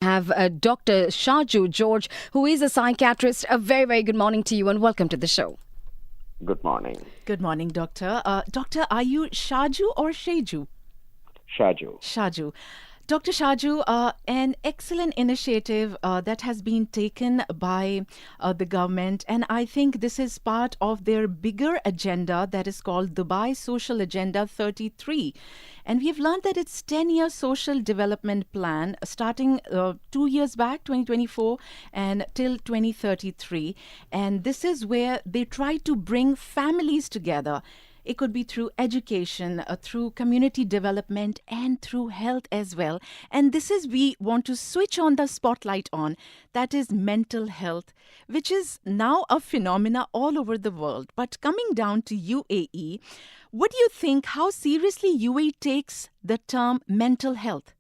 Have Dr. Shaju George, who is a psychiatrist. A very, very good morning to you and welcome to the show. Good morning. Good morning, Doctor. Doctor, are you Shaju or Sheju? Shaju. Shaju. Dr. Shaju, an excellent initiative that has been taken by the government, and I think this is part of their bigger agenda that is called Dubai Social Agenda 33. And we've learned that it's 10-year social development plan starting 2 years back, 2024, and till 2033. And this is where they try to bring families together. It could be through education, through community development, and through health as well. And this is we want to switch on the spotlight on, that is mental health, which is now a phenomena all over the world. But coming down to UAE, what do you think, how seriously UAE takes the term mental health?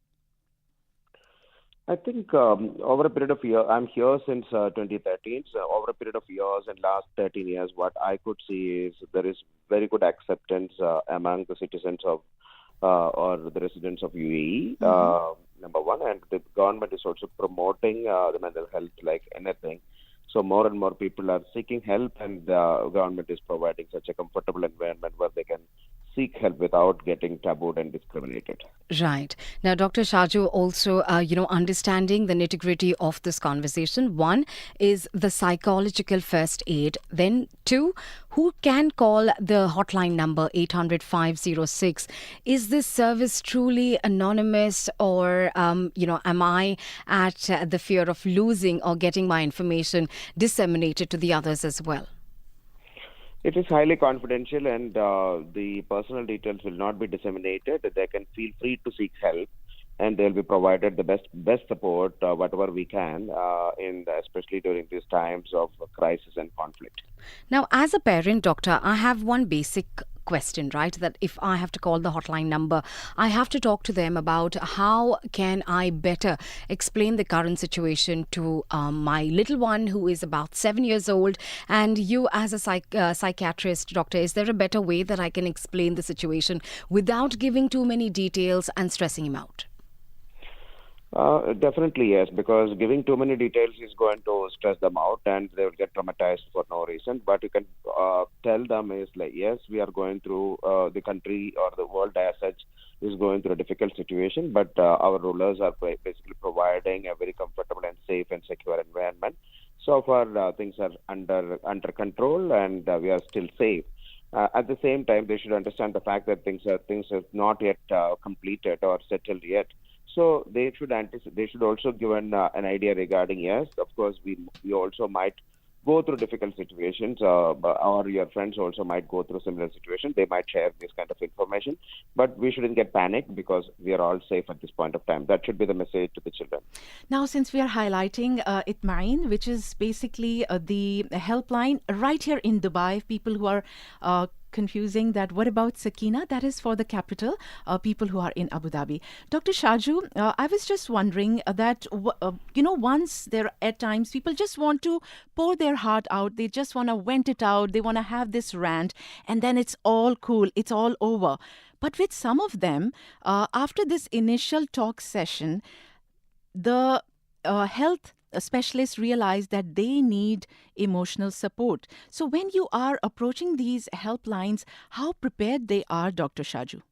I think over a period of years, I'm here since 2013. So over a period of years and last 13 years, what I could see is there is very good acceptance among the citizens of or the residents of UAE. Number one, and the government is also promoting the mental health like anything. So more and more people are seeking help, and the government is providing such a comfortable environment where they can seek help without getting tabooed and discriminated. Right. Now, Dr. Shaju, also, understanding the nitty-gritty of this conversation. One is the psychological first aid. Then two, who can call the hotline number 800-506? Is this service truly anonymous, or, am I at the fear of losing or getting my information disseminated to the others as well? It is highly confidential, and the personal details will not be disseminated. They can feel free to seek help, and they'll be provided the best support, whatever we can, especially during these times of crisis and conflict. Now, as a parent, doctor, I have one basic question, right? That if I have to call the hotline number, I have to talk to them about how can I better explain the current situation to my little one who is about 7 years old. And you, as a psychiatrist, doctor, is there a better way that I can explain the situation without giving too many details and stressing him out? Definitely, yes, because giving too many details is going to stress them out and they will get traumatized for no reason. But you can tell them is like, yes, we are going through the country or the world as such is going through a difficult situation, but our rulers are basically providing a very comfortable and safe and secure environment. So far, things are under control and we are still safe. At the same time, they should understand the fact that things are not yet completed or settled yet. So they should They should also give an idea regarding, yes, of course, we also might go through difficult situations, or your friends also might go through similar situations. They might share this kind of information, but we shouldn't get panicked because we are all safe at this point of time. That should be the message to the children. Now, since we are highlighting Itmain, which is basically the helpline right here in Dubai, people who are confusing that what about Sakina, that is for the capital, people who are in Abu Dhabi. Dr. Shaju, I was just wondering that once there at times people just want to pour their heart out, they just want to vent it out, they want to have this rant, and then it's all cool, it's all over. But with some of them, after this initial talk session, the health specialists realize that they need emotional support. So when you are approaching these helplines, how prepared they are, Dr. Shaju?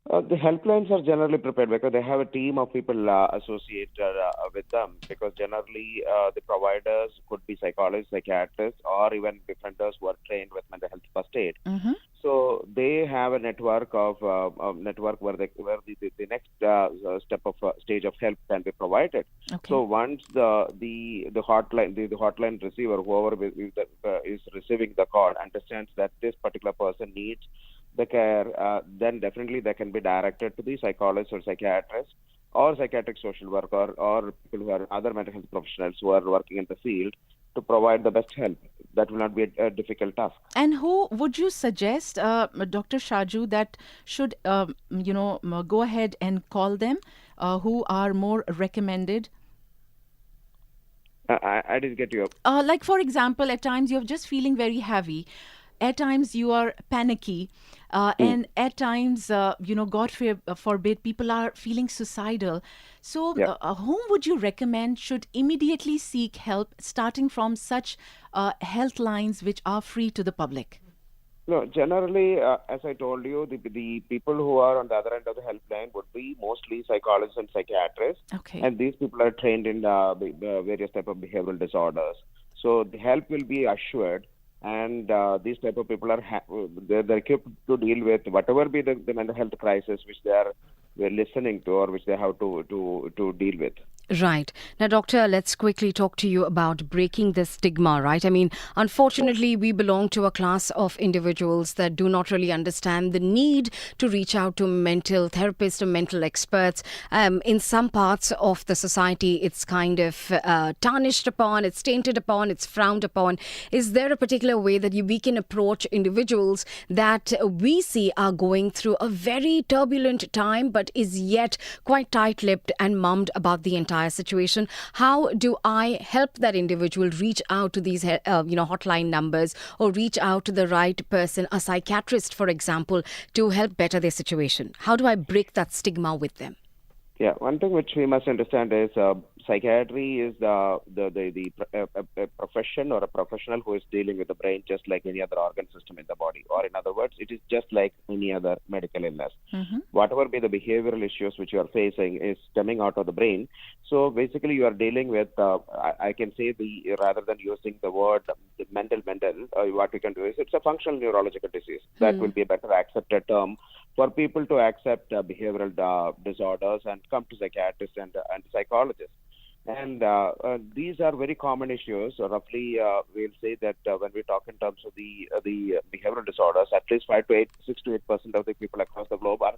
The helplines are generally prepared because they have a team of people associated with them. Because generally, the providers could be psychologists, psychiatrists, or even defenders who are trained with mental health first aid. Mm-hmm. So they have a network where the next stage of help can be provided. Okay. So once the hotline receiver, whoever is receiving the call, understands that this particular person needs the care, then definitely they can be directed to the psychologist or psychiatrist or psychiatric social worker or people who are other mental health professionals who are working in the field to provide the best help. That will not be a difficult task. And who would you suggest, Dr. Shaju, that should, go ahead and call them, who are more recommended? I didn't get you. Like, for example, at times you're just feeling very heavy. At times you are panicky. And at times, God forbid, people are feeling suicidal. So, Yeah. whom would you recommend should immediately seek help, starting from such health lines which are free to the public? No, generally, as I told you, the people who are on the other end of the helpline would be mostly psychologists and psychiatrists, Okay. and these people are trained in the various type of behavioral disorders. So the help will be assured, and these type of people are they're equipped to deal with whatever be the mental health crisis which they're listening to or which they have to deal with. Right. Now, Doctor, let's quickly talk to you about breaking the stigma, right? I mean, unfortunately, we belong to a class of individuals that do not really understand the need to reach out to mental therapists or mental experts. In some parts of the society, it's kind of tarnished upon, it's tainted upon, it's frowned upon. Is there a particular way that we can approach individuals that we see are going through a very turbulent time, but is yet quite tight-lipped and mummed about the entire situation? How do I help that individual reach out to these hotline numbers, or reach out to the right person, a psychiatrist, for example, to help better their situation? How do I break that stigma with them? Yeah, one thing which we must understand is psychiatry is a profession or a professional who is dealing with the brain just like any other organ system in the body. Or in other words, it is just like any other medical illness. Whatever be the behavioral issues which you are facing is stemming out of the brain. So basically, you are dealing with, I can say, rather than using the word the mental, what we can do is it's a functional neurological disease. That will be a better accepted term for people to accept behavioral disorders and come to psychiatrists and psychologists. And these are very common issues. So roughly, we'll say that when we talk in terms of the behavioral disorders, at least 6 to 8% of the people across the globe are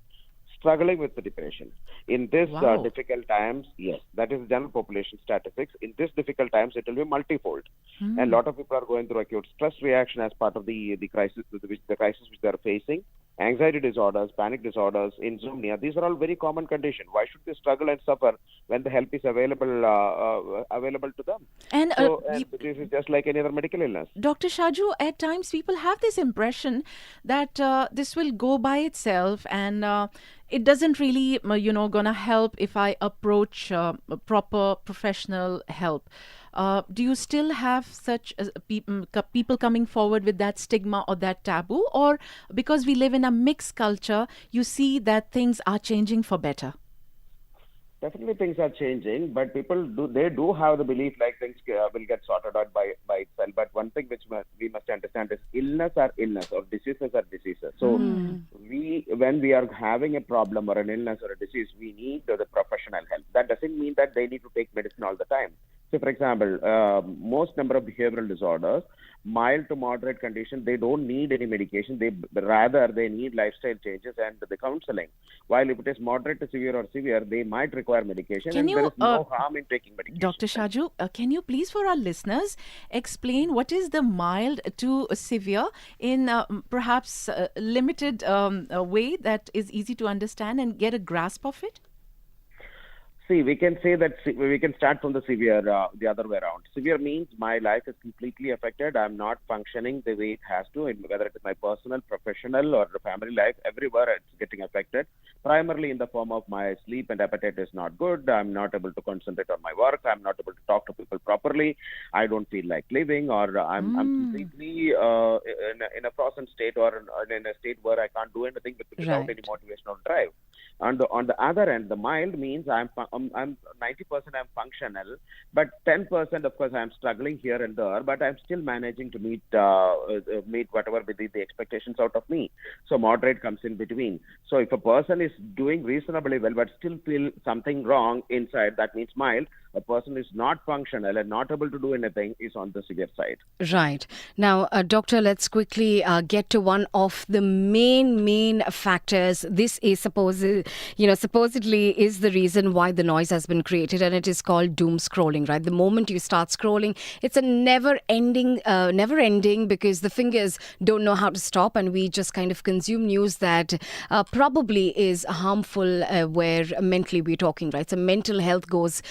struggling with the depression. In this Wow. difficult times, yes, that is general population statistics. In this difficult times, it will be multifold. And a lot of people are going through acute stress reaction as part of the crisis, the crisis which they are facing. Anxiety disorders, panic disorders, insomnia, these are all very common conditions. Why should they struggle and suffer when the help is available to them? And And this is just like any other medical illness. Dr. Shaju, at times people have this impression that this will go by itself, and it doesn't really, gonna help if I approach proper professional help. Do you still have such people coming forward with that stigma or that taboo? Or because we live in a mixed culture, you see that things are changing for better? Definitely things are changing, but people do have the belief like things will get sorted out by itself. But one thing which we must understand is illness are illness or diseases are diseases. So when we are having a problem or an illness or a disease, we need the professional help. That doesn't mean that they need to take medicine all the time. So, for example, most number of behavioral disorders, mild to moderate condition, they don't need any medication. They need lifestyle changes and the counseling. While if it is moderate to severe or severe, they might require medication, Can and there you, is no harm in taking medication. Dr. Shaju, can you please, for our listeners, explain what is the mild to severe in perhaps limited way that is easy to understand and get a grasp of it? See, we can say that we can start from the severe, the other way around. Severe means my life is completely affected. I'm not functioning the way it has to, whether it is my personal, professional, or family life. Everywhere it's getting affected. Primarily in the form of my sleep and appetite is not good. I'm not able to concentrate on my work. I'm not able to talk to people properly. I don't feel like living, or I'm completely in a frozen state, or in a state where I can't do anything without Right. any motivation or drive. On the other end, the mild means I'm 90% I'm functional, but 10% of course I'm struggling here and there, but I'm still managing to meet whatever be the expectations out of me. So moderate comes in between. So if a person is doing reasonably well but still feel something wrong inside, that means mild. A person is not functional and not able to do anything is on the severe side. Right. Now, Doctor, let's quickly get to one of the main factors. This is supposedly is the reason why the noise has been created, and it is called doom scrolling, right? The moment you start scrolling, it's a never ending because the fingers don't know how to stop, and we just kind of consume news that probably is harmful where mentally we're talking, right? So mental health goes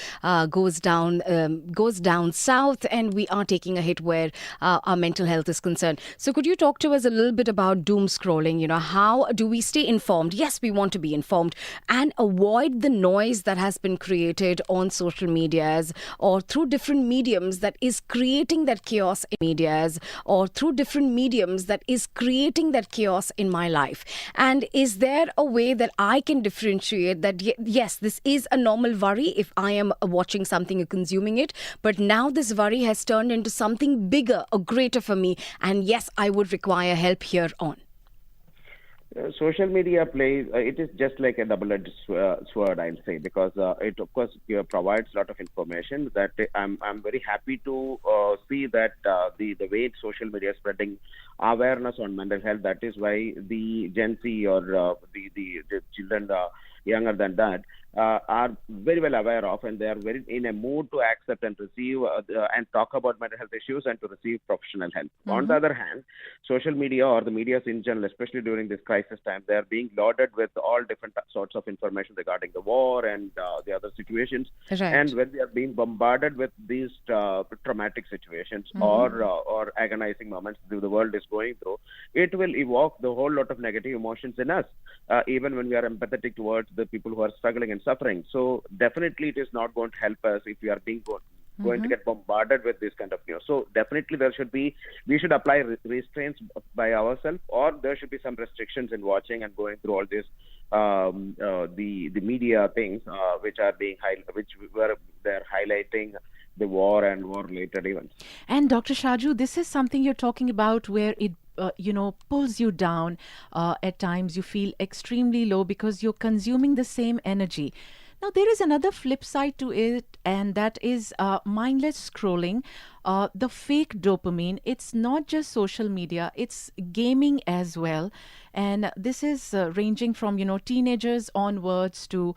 goes down south, and we are taking a hit where our mental health is concerned. So could you talk to us a little bit about doom scrolling? How do we stay informed? Yes, we want to be informed and avoid the noise that has been created on social medias or through different mediums that is creating that chaos in medias, or through different mediums that is creating that chaos in my life. And is there a way that I can differentiate that, yes, this is a normal worry if I am watching something or consuming it, but now this worry has turned into something bigger or greater for me, and yes, I would require help here on? Social media plays, it is just like a double-edged sword, I'll say, because it, of course, provides a lot of information that I'm very happy to see that the way social media is spreading awareness on mental health. That is why the Gen Z or the children younger than that are very well aware of, and they are very in a mood to accept and receive and talk about mental health issues and to receive professional help. On the other hand, social media or the medias in general, especially during this crisis time, they are being loaded with all different sorts of information regarding the war and the other situations. Right. And when we are being bombarded with these traumatic situations or agonizing moments the world is going through, it will evoke the whole lot of negative emotions in us, even when we are empathetic towards the people who are struggling and suffering. So definitely it is not going to help us if we are being going to get bombarded with this kind of news. So definitely we should apply restraints by ourselves, or there should be some restrictions in watching and going through all this the media things which are being they're highlighting the war and war related events. And Dr. Shaju, this is something you're talking about where it pulls you down. At times you feel extremely low because you're consuming the same energy. Now, there is another flip side to it, and that is mindless scrolling, the fake dopamine. It's not just social media, it's gaming as well. And this is ranging from, teenagers onwards to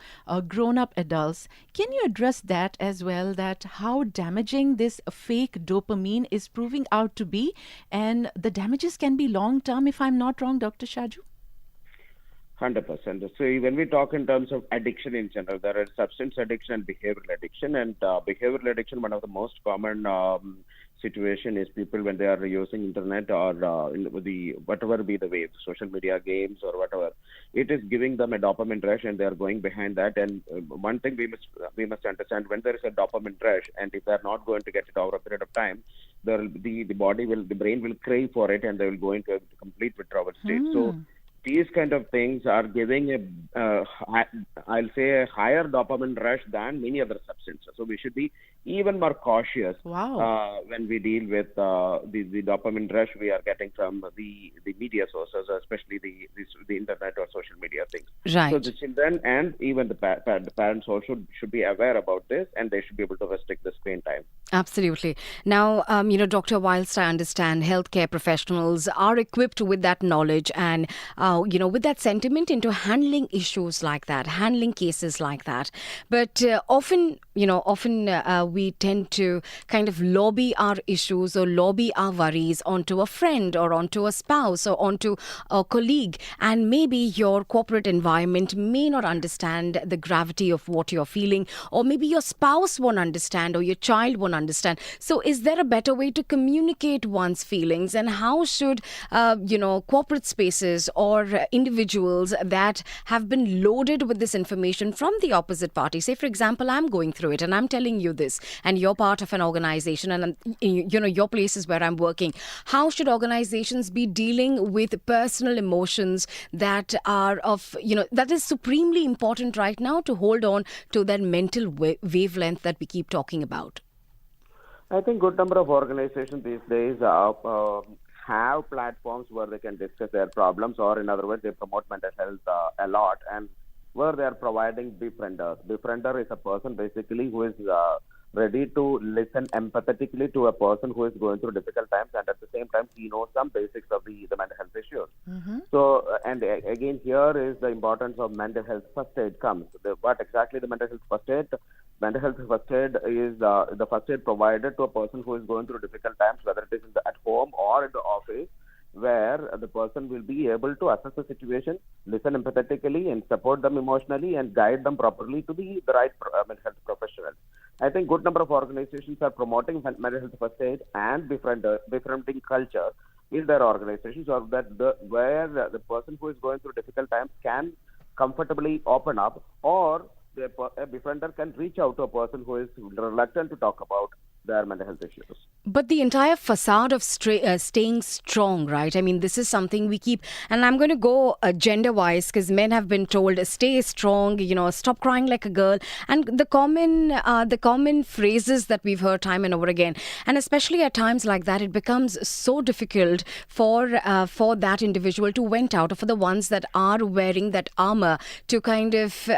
grown-up adults. Can you address that as well, that how damaging this fake dopamine is proving out to be? And the damages can be long-term, if I'm not wrong, Dr. Shaju? 100%. So when we talk in terms of addiction in general, there are substance addiction and behavioral addiction. And behavioral addiction, one of the most common situation is people when they are using internet or whatever be the way, social media, games or whatever, it is giving them a dopamine rush and they are going behind that. And one thing we must understand, when there is a dopamine rush, and if they are not going to get it over a period of time, the brain will crave for it, and they will go into a complete withdrawal state. So these kind of things are giving I'll say a higher dopamine rush than many other substances. So we should be even more cautious when we deal with the dopamine rush we are getting from the media sources, especially the internet or social media things. Right. So the children and even the parents also should be aware about this, and they should be able to restrict the screen time. Absolutely. Now, Doctor, whilst I understand healthcare professionals are equipped with that knowledge and, with that sentiment into handling issues like that, handling cases like that. But often we tend to kind of lobby our issues or lobby our worries onto a friend or onto a spouse or onto a colleague. And maybe your corporate environment may not understand the gravity of what you're feeling, or maybe your spouse won't understand or your child won't understand. So is there a better way to communicate one's feelings, and how should corporate spaces or individuals that have been loaded with this information from the opposite party, say for example I'm going through it and I'm telling you this, and you're part of an organization, and your place is where I'm working, how should organizations be dealing with personal emotions that are that is supremely important right now to hold on to that mental wavelength that we keep talking about? I think good number of organizations these days have platforms where they can discuss their problems, or in other words, they promote mental health a lot, and where they are providing befrienders. Befriender is a person basically who is ready to listen empathetically to a person who is going through difficult times, and at the same time he knows some basics of the mental health issues. So and again, here is the importance of mental health first aid comes. What exactly the mental health first aid? Mental health first aid is the first aid provided to a person who is going through difficult times, whether it is at home or in the office, where the person will be able to assess the situation, listen empathetically, and support them emotionally, and guide them properly to the right mental health professional. I think good number of organizations are promoting mental health first aid and befriending culture in their organizations, or that where the person who is going through difficult times can comfortably open up, or a befriender can reach out to a person who is reluctant to talk about their mental health issues. But the entire facade of staying strong, right? I mean, this is something we keep, and I'm going to go gender wise because men have been told, stay strong, stop crying like a girl. And the common phrases that we've heard time and over again. And especially at times like that, it becomes so difficult for that individual to vent out, or for the ones that are wearing that armor to kind of,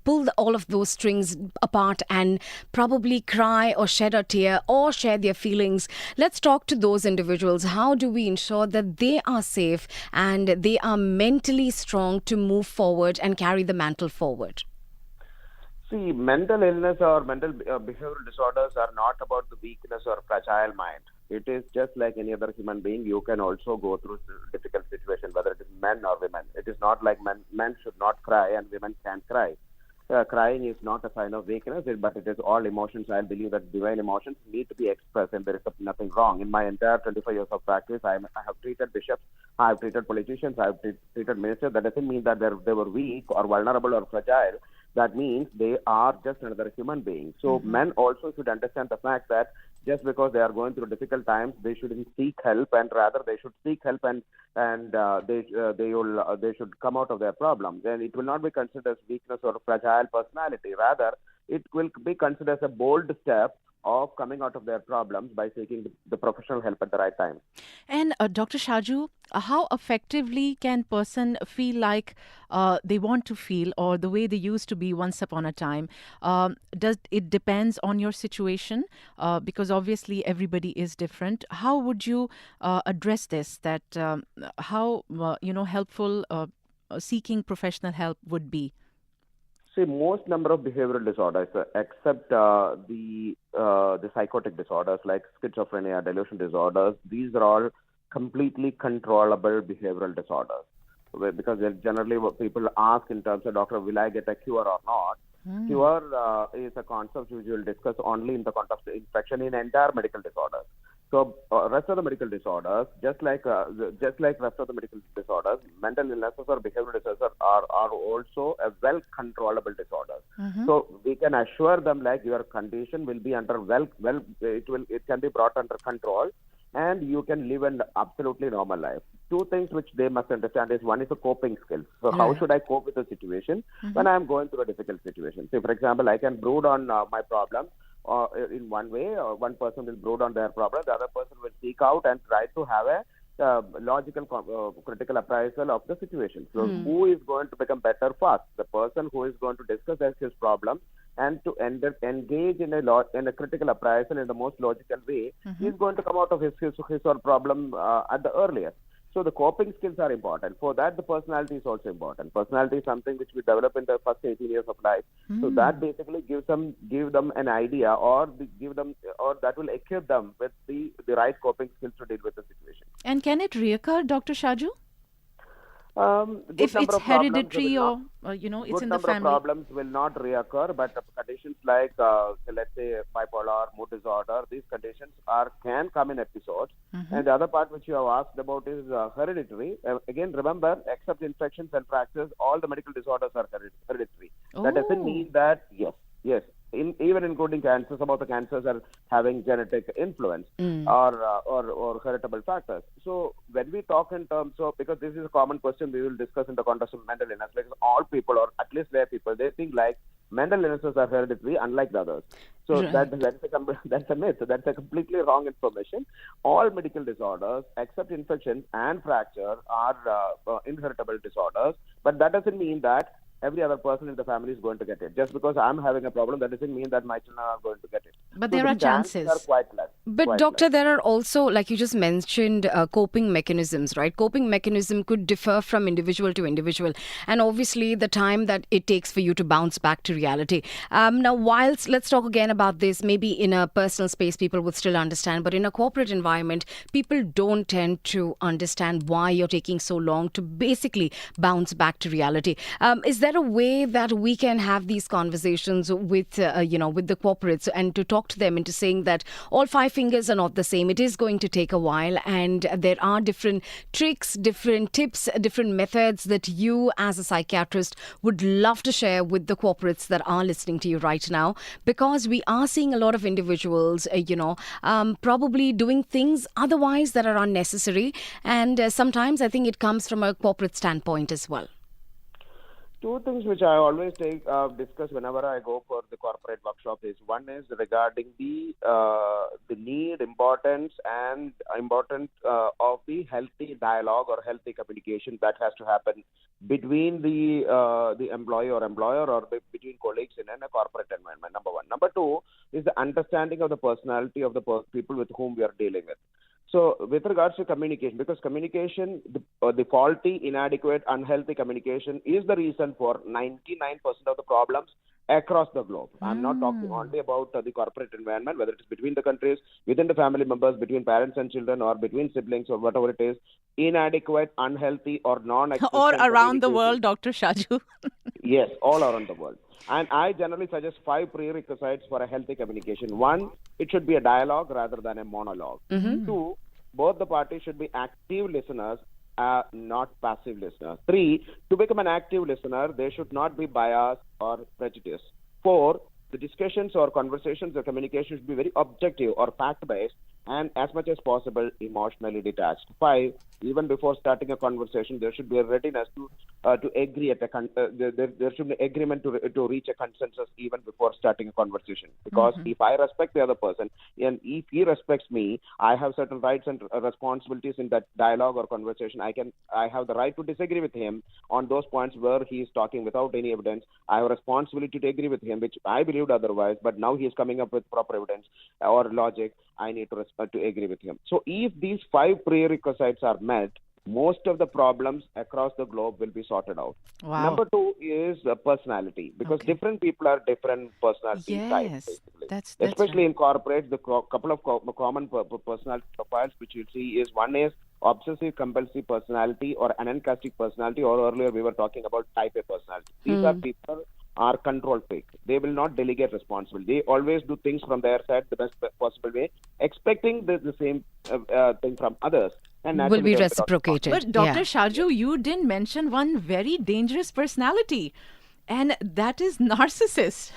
pull all of those strings apart and probably cry or shed a tear or share their feelings. Let's talk to those individuals. How do we ensure that they are safe and they are mentally strong to move forward and carry the mantle forward? See, mental illness or mental behavioral disorders are not about the weakness or fragile mind. It is just like any other human being. You can also go through difficult situation, whether it is men or women. It is not like men should not cry and women can't cry. Crying is not a sign of weakness, but it is all emotions. I believe that divine emotions need to be expressed, and there is nothing wrong. In my entire 25 years of practice, I have treated bishops, I have treated politicians, I have treated ministers. That doesn't mean that they were weak or vulnerable or fragile. That means they are just another human being. So men also should understand the fact that just because they are going through difficult times, they shouldn't seek help, and rather they should seek help, and they should come out of their problems. And it will not be considered as weakness or fragile personality. Rather, it will be considered as a bold step of coming out of their problems by seeking the professional help at the right time. And Dr. Shaju, how effectively can person feel like they want to feel, or the way they used to be once upon a time? Does it depends on your situation? Because obviously everybody is different. How would you address this? That how helpful seeking professional help would be? See, most number of behavioral disorders, except the psychotic disorders like schizophrenia, delusion disorders, these are all completely controllable behavioral disorders. Because generally what people ask in terms of, doctor, will I get a cure or not? Cure is a concept which we will discuss only in the context of infection in entire medical disorders. So rest of the medical disorders, just like rest of the medical disorders, mental illnesses or behavioral disorders are also a well controllable disorders. So we can assure them like your condition will be under it can be brought under control, and you can live an absolutely normal life. Two things which they must understand is, one is the coping skills. So how should I cope with a situation when I am going through a difficult situation? So for example, I can brood on my problem in one way, or one person will brood on their problem, the other person will seek out and try to have a logical critical appraisal of the situation. So who is going to become better first? The person who is going to discuss his problem and to engage in a critical appraisal in the most logical way, he is going to come out of his or problem at the earliest. So the coping skills are important. For that, the personality is also important. Personality is something which we develop in the first 18 years of life. So that basically give them an idea, or that will equip them with the right coping skills to deal with the situation. And can it reoccur, Dr. Shaju? If Good number it's of problems hereditary, will or it's good in the number of family. problems will not reoccur, but conditions like let's say bipolar, mood disorder, these conditions can come in episodes. And the other part which you have asked about is hereditary. Again, remember, except infections and fractures, all the medical disorders are hereditary. That doesn't mean that yes. Even including cancer, some of the cancers are having genetic influence or heritable factors. So when we talk in terms of, because this is a common question we will discuss in the context of mental illness, like all people, or at least lay people, they think like mental illnesses are hereditary unlike the others. So that's a myth. That's a completely wrong information. All medical disorders except infection and fracture are inheritable disorders, but that doesn't mean that every other person in the family is going to get it. Just because I'm having a problem, that doesn't mean that my children are going to get it. But So there the are chances are chances. quite less. But Quite less. doctor, there are also, like you just mentioned, coping mechanisms, right? Coping mechanism could differ from individual to individual, and obviously the time that it takes for you to bounce back to reality. Now, whilst let's talk again about this, maybe in a personal space, people would still understand, but in a corporate environment, people don't tend to understand why you're taking so long to basically bounce back to reality. Is there a way that we can have these conversations with, with the corporates and to talk to them into saying that all five fingers are not the same? It is going to take a while, and there are different tricks, different tips, different methods that you, as a psychiatrist, would love to share with the corporates that are listening to you right now, because we are seeing a lot of individuals, probably doing things otherwise that are unnecessary, and sometimes I think it comes from a corporate standpoint as well. Two things which I always discuss whenever I go for the corporate workshop is, one is regarding the need, importance, and importance of the healthy dialogue or healthy communication that has to happen between the employee or employer, or between colleagues in a corporate environment. Number one. Number two is the understanding of the personality of the people with whom we are dealing with. So, with regards to communication, because communication, the faulty, inadequate, unhealthy communication is the reason for 99% of the problems across the globe. I'm not talking only about the corporate environment, whether it is between the countries, within the family members, between parents and children, or between siblings, or whatever it is. Inadequate, unhealthy, or Or non-existent around the communication. world, Dr. Shaju. Yes, all around the world. And I generally suggest 5 prerequisites for a healthy communication. One, it should be a dialogue rather than a monologue. Two, both the parties should be active listeners, not passive listeners. Three, to become an active listener, they should not be biased or prejudiced. Four, the discussions or conversations or communication should be very objective or fact-based, and as much as possible emotionally detached. Five, even before starting a conversation, there should be a readiness to agree at there should be agreement to reach a consensus even before starting a conversation. Because if I respect the other person and if he respects me, I have certain rights and responsibilities in that dialogue or conversation. I have the right to disagree with him on those points where he is talking without any evidence. I have a responsibility to agree with him, which I believed otherwise, but now he is coming up with proper evidence or logic. I need to agree with him. So if these 5 prerequisites are met, most of the problems across the globe will be sorted out. Wow. Number 2 is personality, because different people are different personality types, Yes, basically. that's Especially right. in corporates, the couple of common personality profiles which you see is, one is obsessive compulsive personality or anancastic personality, or earlier we were talking about type A personality. These are people are control freak. They will not delegate responsibility. They always do things from their side the best possible way, expecting the same thing from others. And Will naturally, be they will be not responsible. reciprocated. But Dr. Yeah. Shaju, you didn't mention one very dangerous personality, and that is narcissist.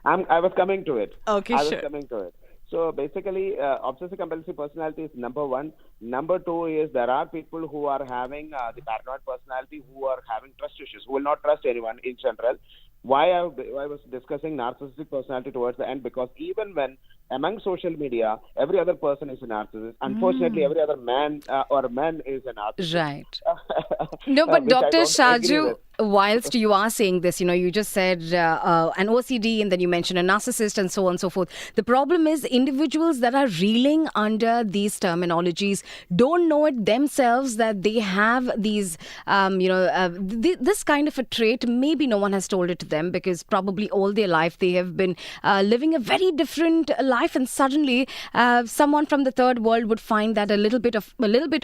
I was coming to it. Okay, I was sure. coming to it. So basically, obsessive compulsive personality is number one. Number two is there are people who are having the paranoid personality, who are having trust issues, who will not trust anyone in general. Why I was discussing narcissistic personality towards the end, because even when among social media, every other person is a narcissist. Unfortunately, every other man is a narcissist, Right. No, but which I Dr. don't agree Shaju, with. whilst you are saying this, you just said an OCD, and then you mentioned a narcissist and so on and so forth. The problem is individuals that are reeling under these terminologies don't know it themselves that they have these, this kind of a trait. Maybe no one has told it to them, because probably all their life they have been living a very different life, and suddenly someone from the third world would find that a little bit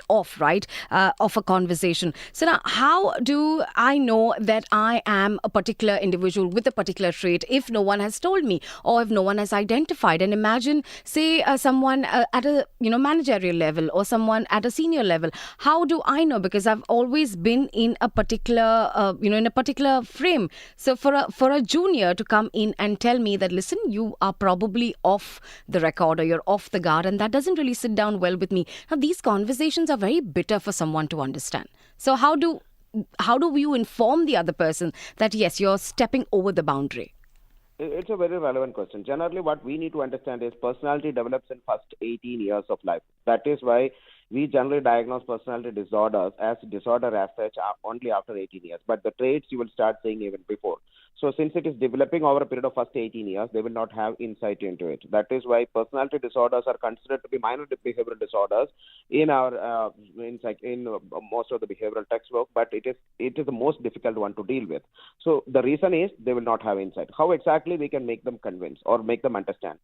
off, right, of a conversation. So now, how do I know that I am a particular individual with a particular trait if no one has told me, or if no one has identified? And imagine, say, someone at a managerial level, or someone at a senior level. How do I know? Because I've always been in a particular in a particular frame. So for a junior to come in and tell me that, listen, you are probably off the record, or you're off the guard, and that doesn't really sit down well with me. Now, these conversations are very bitter for someone to understand. So how do you inform the other person that, yes, you're stepping over the boundary? It's a very relevant question. Generally, what we need to understand is personality develops in first 18 years of life. That is why we generally diagnose personality disorders as disorder as such only after 18 years. But the traits you will start seeing even before. So since it is developing over a period of first 18 years, they will not have insight into it. That is why personality disorders are considered to be minor behavioral disorders in our most of the behavioral textbook. But it is the most difficult one to deal with. So the reason is they will not have insight. How exactly we can make them convince or make them understand?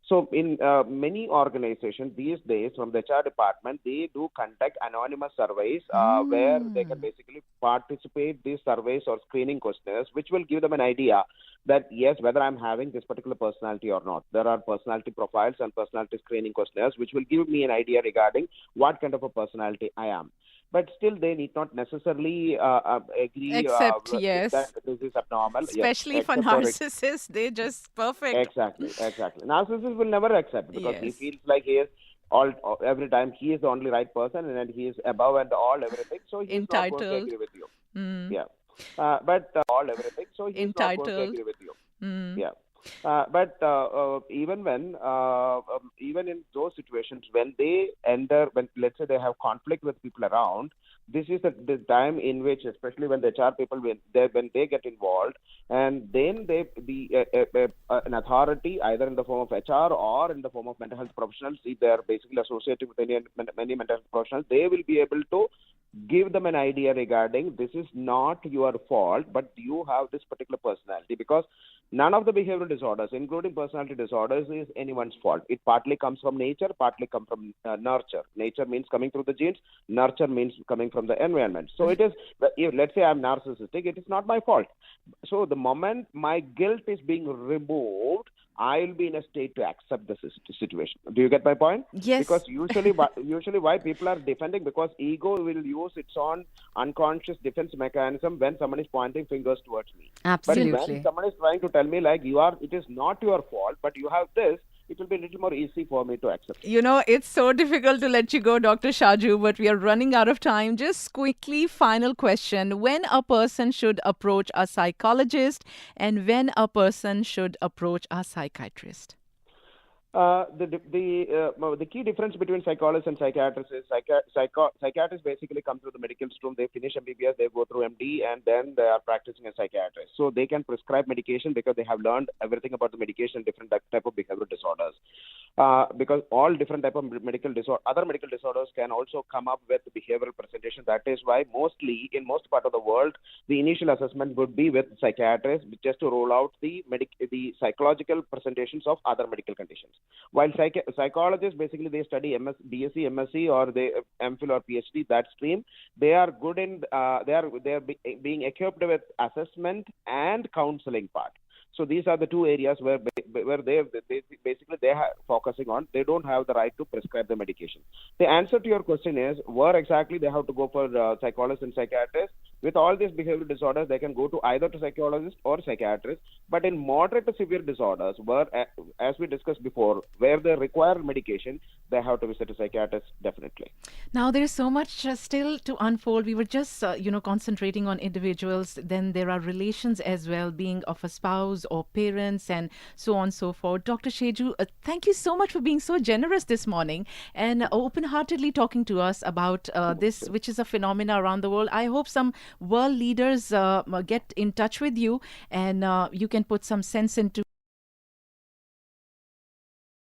So in many organizations these days, from the HR department, they do conduct anonymous surveys where they can basically participate these surveys or screening questionnaires, which will give them an idea that yes, whether I'm having this particular personality or not. There are personality profiles and personality screening questionnaires, which will give me an idea regarding what kind of a personality I am. But still, they need not necessarily agree Except, that yes, this is abnormal. Yes, especially for except or narcissists, they're just perfect. exactly. Narcissist will never accept because he Yes. feels like he is every time he is the only right person and he is above and all everything. So he is not going to Entitled. agree with you. Mm. Yeah, but all everything. So he is not going to Entitled. agree with you. Mm. Yeah. But even in those situations when they enter, when let's say they have conflict with people around, this is the time in which, especially when the HR people when they get involved, and then an authority either in the form of HR or in the form of mental health professionals, if they are basically associated with many mental health professionals, they will be able to give them an idea regarding this is not your fault, but you have this particular personality, because none of the behavioral disorders, including personality disorders, is anyone's fault. It partly comes from nature, partly comes from nurture. Nature means coming through the genes, nurture means coming from the environment. So it is, let's say I'm narcissistic, it is not my fault. So the moment my guilt is being removed, I'll be in a state to accept the situation. Do you get my point? Because Yes. usually why people are defending, because ego will use its own unconscious defense mechanism when someone is pointing fingers towards me. But when Absolutely. someone is trying to tell me like it is not your fault, but you have this, it will be a little more easy for me to accept it. You know, it's so difficult to let you go, Dr. Shaju, but we are running out of time. Just quickly, final question. When a person should approach a psychologist and when a person should approach a psychiatrist? The key difference between psychologists and psychiatrists is psychiatrists basically come through the medical stream. They finish MBBS, they go through MD, and then they are practicing as psychiatrists. So they can prescribe medication because they have learned everything about the medication, different type of behavioral disorders. Because all different type of other medical disorders can also come up with behavioral presentation. That is why mostly in most part of the world, the initial assessment would be with psychiatrists, just to roll out the psychological presentations of other medical conditions. While psychologists basically they study BSc, MSc, or they MPhil or PhD, that stream, they are good in being equipped with assessment and counseling part. So these are the two areas where they basically they are focusing on. They don't have the right to prescribe the medication. The answer to your question is where exactly they have to go for psychologists and psychiatrists. With all these behavioral disorders, they can go to either to psychologist or psychiatrist. But in moderate to severe disorders, where as we discussed before, where they require medication, they have to visit a psychiatrist definitely. Now, there is so much still to unfold. We were just, concentrating on individuals. Then there are relations as well, being of a spouse or parents and so on and so forth. Dr. Shaju, thank you so much for being so generous this morning and open-heartedly talking to us about this, which is a phenomena around the world. I hope some world leaders get in touch with you and you can put some sense into